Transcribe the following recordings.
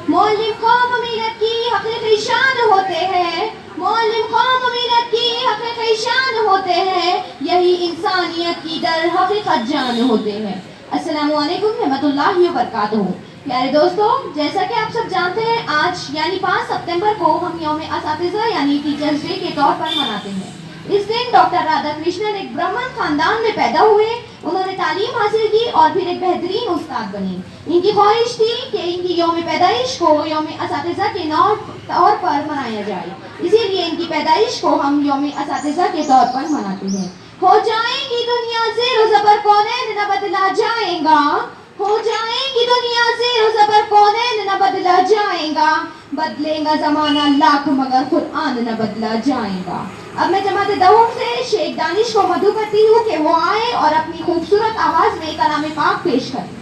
मौलिम कौम मिलत की हकीकी शान होते हैं, मौलिम कौम मिलत की हकीकी शान होते हैं, यही इंसानियत की दर हकीकत जान होते हैं। अस्सलामु अलैकुम रहमतुल्लाहि व बरकातहू। प्यारे दोस्तों, जैसा कि आप सब जानते हैं, आज यानी 5 सितंबर को हम यौम असातिज़ा यानी टीचर्स डे के तौर पर मनाते हैं। इस दिन डॉक्टर राधाकृष्णन एक ब्राह्मण खानदान में पैदा हुए। उन्होंने तालीम हासिल की और फिर एक बेहतरीन उस्ताद बनी। इनकी ख्वाहिश थी कि इनकी यौम पैदाइश को यौम असातिज़ा के तौर पर मनाया जाए, इसीलिए इनकी पैदाइश को हम यौम असातिज़ा के तौर पर मनाते हैं। हो जाएगी दुनिया ज़ेरो ज़बर कौनैन न बदला जाएगा, हो जाएगी दुनिया ज़ेरो ज़बर कौनैन न बदला जाएगा, बदलेगा ज़माना लाख मगर कुरान न बदला जाएगा। अब मैं जमात दऊम से शेख दानिश को मदू करती हूँ कि वो आए और अपनी खूबसूरत आवाज में कलाम पाक पेश करें।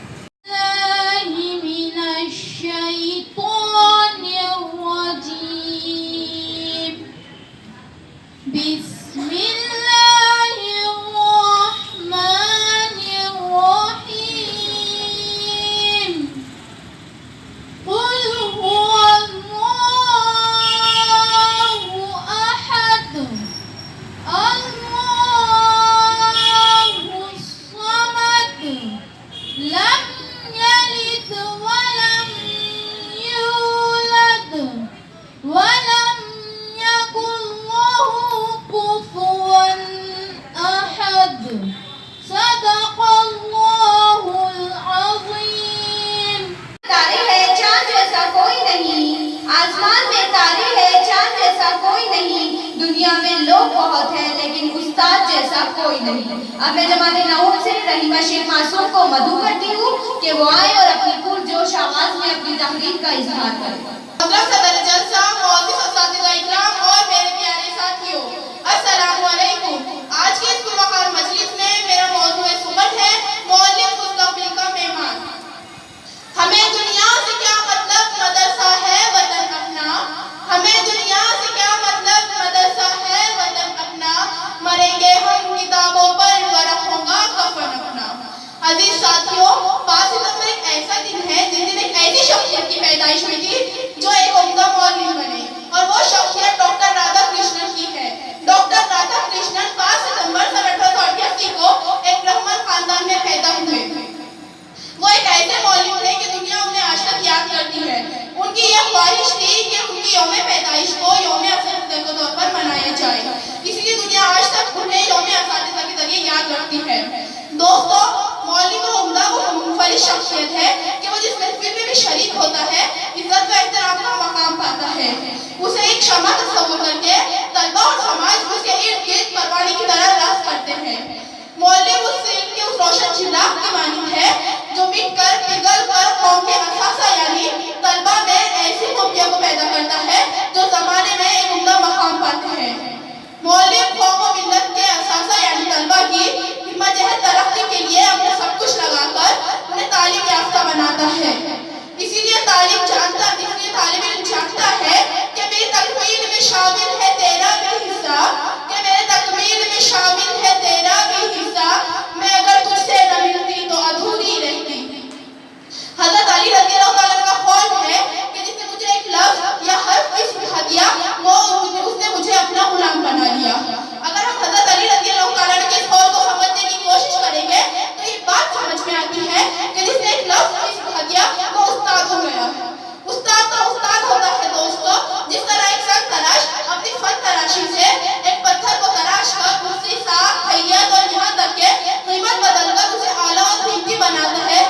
दुनिया में लोग बहुत हैं लेकिन उस्ताद जैसा कोई नहीं। अब मैं जमात नऊम से रहीमा शेख मासूम को मदू करती हूँ कि वो आए और अपनी पुरजोश आवाज में अपनी तहरीर का इजहार करें। सदर जलसा, मौजूद असातिज़ा इकराम और मेरे प्यारे साथियों, अस्सलामु अलैकुम। आज की इस पुरवकार मजलिस में मेरा मौजूद सुबह है मौलिम मुस्तक़बिल का मेहमान। हमें दुनिया से क्या मतलब, मदरसा है वतन अपना। हमें दुनिया से क्या मतलब, मदरसा है वतन अपना। मरेंगे हम किताबों पर, वरक़ होगा कफन अपना। अजीज साथियों, 5 सितंबर एक ऐसा दिन है जिस दिन एक ऐसी शख्सियत की पैदाइश हुई थी जो एक उम्दा मौलवी बने, और वो शख्सियत डॉक्टर राधाकृष्णन की है। डॉक्टर राधाकृष्णन 5 सितंबर सन 1888 को एक ब्राह्मण खानदान में पैदा हुए। वो एक ऐसे मौलवी थे कि दुनिया उन्हें आज तक याद करती है। उनकी यह ख्वाहिश थी कि उनकी यौम पैदाइश को यौम असातिज़ा के तौर पर मनाया जाए, इसलिए दुनिया आज तक उन्हें यौम असातिज़ा के जरिए याद रखती है। दोस्तों, मौलवी को उम्दा वो मुनफरिद शख्सियत है कि वो जिस महफिल में भी शरीक होता है इज्जत व एहतराम का मकाम पाता है। उसे एक शमा तस्वुर करके तलबा और समाज उसके इर्द गिर्द परवाने की तरह रास करते हैं। मौलवी उस सिल्क के उस रोशन चिराग की मानिंद है जो मिट कर पिघल कर कौम के असासा यानी तलबा में ऐसी खूबियों को पैदा करता है जो जमाने में एक उम्दा मकाम पाते हैं। मौलवी कौम व मिल्लत के असासा यानी तलबा की हिम्मत जहद तरक्की के लिए अपना सब कुछ लगाकर उन्हें तालीम याफ्ता बनाता है। इसीलिए तालिब इल्म जानता है कि मेरी तकमील में शामिल है तेरा भी हिस्सा, कि मेरे तकमील में शामिल है तेरा भी हिस्सा, मैं अगर तुझसे न मिलती तो अधूरी रहती। हज़रत अली रज़ियल्लाहु तआला का कौल है कि जिसने मुझे एक लफ्ज़ या हर्फ सिखा दिया वो उसने मुझे अपना गुलाम बना लिया। अगर हम हज़रत अली रज़ियल्लाहु तआला के इस कौल को समझने की कोशिश करेंगे तो ये बात समझ में आती है कि जिसने एक लफ्ज़ सिखा दिया वो उस्ताद हो गया। उस्ताद तो उस्ताद होता है दोस्तों, जिस तरह एक फन तराश अपनी फन तराशी से एक पत्थर को तराश कर उसकी साख, हैयत और यहाँ तक के कीमत बदलकर उसे आला और कीमती बनाता है,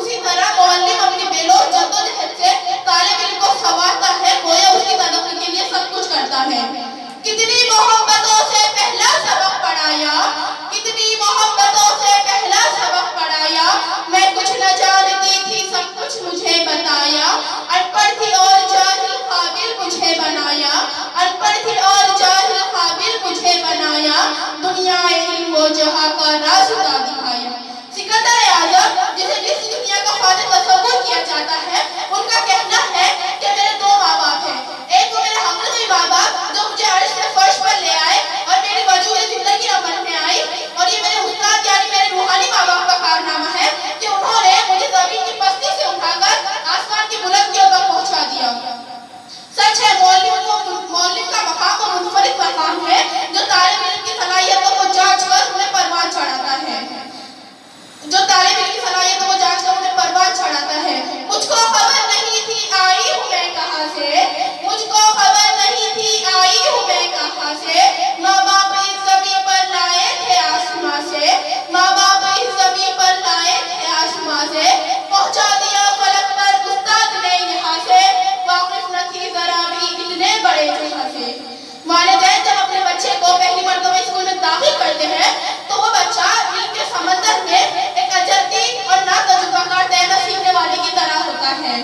उसी तरह मुअल्लिम अपनी बेलोर जद्दोजहद से तालिब इल्म को संवारता है, गोया उसकी तरक्की के लिए सब कुछ करता है। कितनी मोहब्बतों से पहला सबक पढ़ाया, कितनी मोहब्बतों से पहला सबक पढ़ाया, मैं कुछ न जानती थी सब कुछ मुझे बताया, अनपढ़ थी और जाहिल काबिल मुझे बनाया, अनपढ़ थी और जाहिल काबिल मुझे बनाया, दुनिया इल्म वो जहां का रास्ता दिखाया। सिकंदर आज़म जिसे जिस दुनिया का ख्वाजा तस्वुर किया जाता है, उनका कहना है कि मेरे 2 माँ बाप हैं। एक वो मेरे हक़ीक़ी माँ बाप जो मुझे अर्श से फर्श पर ले आए और मेरी वजूद जिंदगी अमल में आई, और ये मेरे उस्ताद यानी मेरे रूहानी माँ बाप का कारनामा है कि उन्होंने मुझे ज़मीन मौलिक का मकाम और मुनफरिद मकाम है जो तालिब इल्म की सलाहियतों को जांच कर उन्हें परवान चढ़ाता है, जो तालिब इल्म की सलाहियतों को जांच कर उन्हें परवान चढ़ाता है। मुझको खबर नहीं थी आई हूँ मैं कहाँ से, मुझको खबर नहीं थी आई हूँ मैं कहाँ से, माँ बाप इस ज़मीं पर लाए थे आसमां से, माँ बाप इस ज़मीं पर लाए थे आसमां से, पहुँचा दिया फलक पर उस्ताद ने यहाँ से, वाकिफ न थी जरा भी इतने बड़े जगह से। वालिदैन जब अपने बच्चे को पहली मर्तबा स्कूल में दाखिल करते हैं तो वो बच्चा इल्म के समंदर में एक अजरती और ना तजुर्बाकार तैरना सीखने वाले की तरह होता है,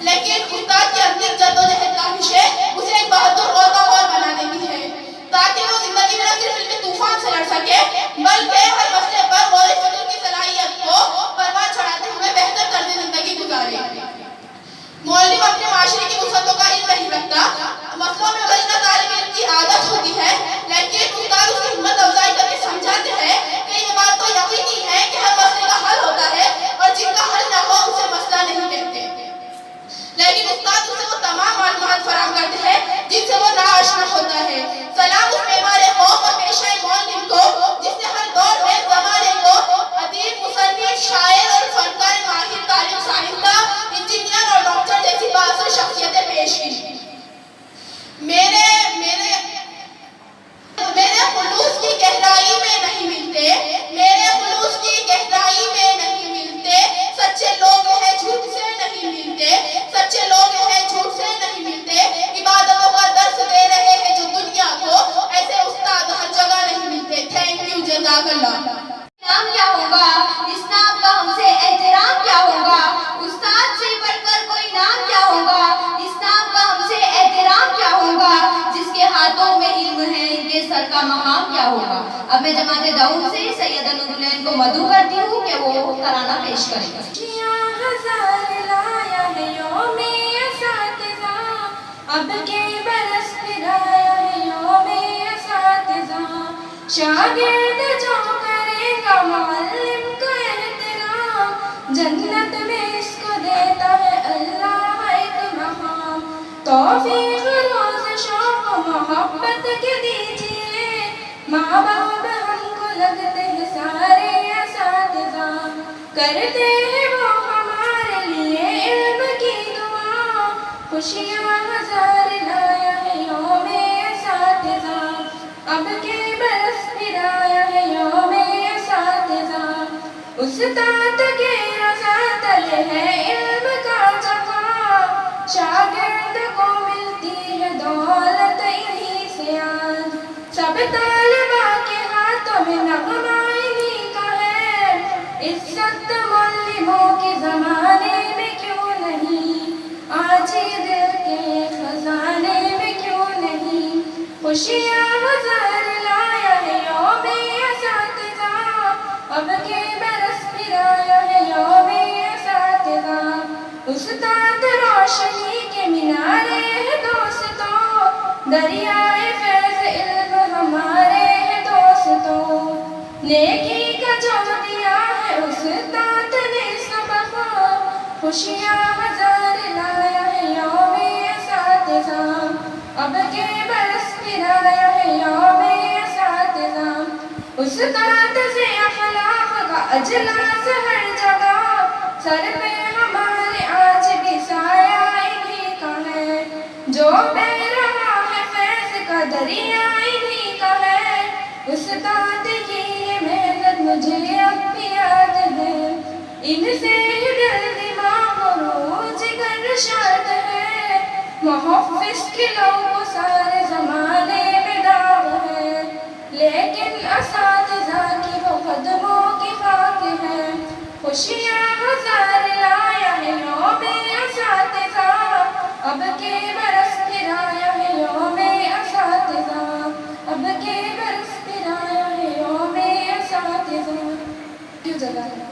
लेकिन उस्ताद की अंतिम जद्दोजहद काविशें उसे एक बहादुर गौताखोर बना देती है ताकि वो जिंदगी में न सिर्फ इल्म के तूफान से लड़ सके बल्कि हर मसले पर गौर फिक्र की सलाहियत को परवान चढ़ाते हुए बेहतर तर्ज जिंदगी गुजारे। मौलवी अपने माशरे की वुसअतों का इल्म नहीं रखता, मसलों में उलझना तालिब इल्म की आदत होती है, लेकिन उस्ताद उसकी हिम्मत अफजाई करके समझाते हैं कि ये बात तो यकीनी है कि हर मसले का हल होता है और जिनका हल ना हो उसे मसला नहीं कहते, लेकिन उस्ताद उसे वो तमाम मालूमात फराहम करते हैं जिनसे वो नाआशना होता है। सलाम उस मेमारे खौफ और पेशे मौलवी को जिसने हर दौर में ज़माने को अदीब, मुसन्निफ, शायर और फनकार माहिर, तालिब साहिबा, इंजीनियर और डॉक्टर जैसी बाज़ शख्सियतें पेश की। मेरे खुलूस की गहराई में नहीं मिलते, मेरे खुलूस की गहराई में नहीं मिलते, सच्चे लोग हैं झूठ से नहीं मिलते, सच्चे लोग हैं झूठ से नहीं मिलते, इबादतों का दर्स दे रहे हैं जो दुनिया को, ऐसे उस्ताद हर जगह नहीं मिलते। थैंक यू, जज़ाकल्लाह। नाम क्या होगा, इस नाम का हमसे एहतराम क्या होगा, उस्ताद से बढ़कर कोई नाम क्या होगा, इस नाम का हमसे एहतराम क्या होगा, जिसके हाथों में इल्म है इनके सर का मकाम क्या होगा। अब मैं जमाते दाऊद से सैयद अनुदुलैन को मदू करती हूँ कि वो तराना पेश करेगा। अब के बरस फिराया है यौमे असातिज़ा, शागिर्द जो करेगा मुअल्लिम का एहतराम, जन्नत में इसको देता है अल्लाह एक मकाम। तौफीक रोज़ शौक़ मोहब्बत के दीजिए, माँ बाप हमको लगते हैं सारे असातिज़ा, करते हैं वो हमारे लिए इल्म की दुआ, खुशियाँ हजार लाया है यौमे असातिज़ा, अब के बरस फिराया है यौमे असातिज़ा, उस्ताद के रज़ा तले है इल्म का जहाँ, शागिर्द को मिलती है दौलत इन्हीं से आज, सब तालिबा के हाथों में नग़मा इन्हीं का है, इज्जत मुअल्लिमों के ज़माने में क्यों नहीं, आज ये दिल के खजाने में क्यों नहीं, खुशियाँ हजार लाया है यौमे असातिज़ा, अब के बरस फिराया है यौमे असातिज़ा, उस्ताद रोशनी के मीनारे हैं दोस्तों, दरियाए फैज़ इल्म हमारे हैं दोस्तों, नेकी का जो दिया है उस्ताद ने सबक, खुशियाँ हजार लाया है यौमे असातिज़ा, अब के बरस फिराया है यौमे असातिज़ा, उस्ताद से अखलाक का अजलास हर जगह, सर पे हमारे आज भी साया इन्हीं का है, जो बह रहा है फैज़ का दरिया इन्हीं का है, उस्ताद की ये मेहनत मुझे अब भी याद है, इनसे ही दिल दिमाग रोज कर शाद है, मुहफ़्फ़िज़ के लोग सारे ज़माने में दाग है, लेकिन असातिज़ा की वो कदमों की खाक है, खुशियाँ हजार लाया है यौमे असातिज़ा, अब के बरस फिराया है यौमे असातिज़ा, अब के बरस फिराया है यौमे असातिज़ा। क्यों जगह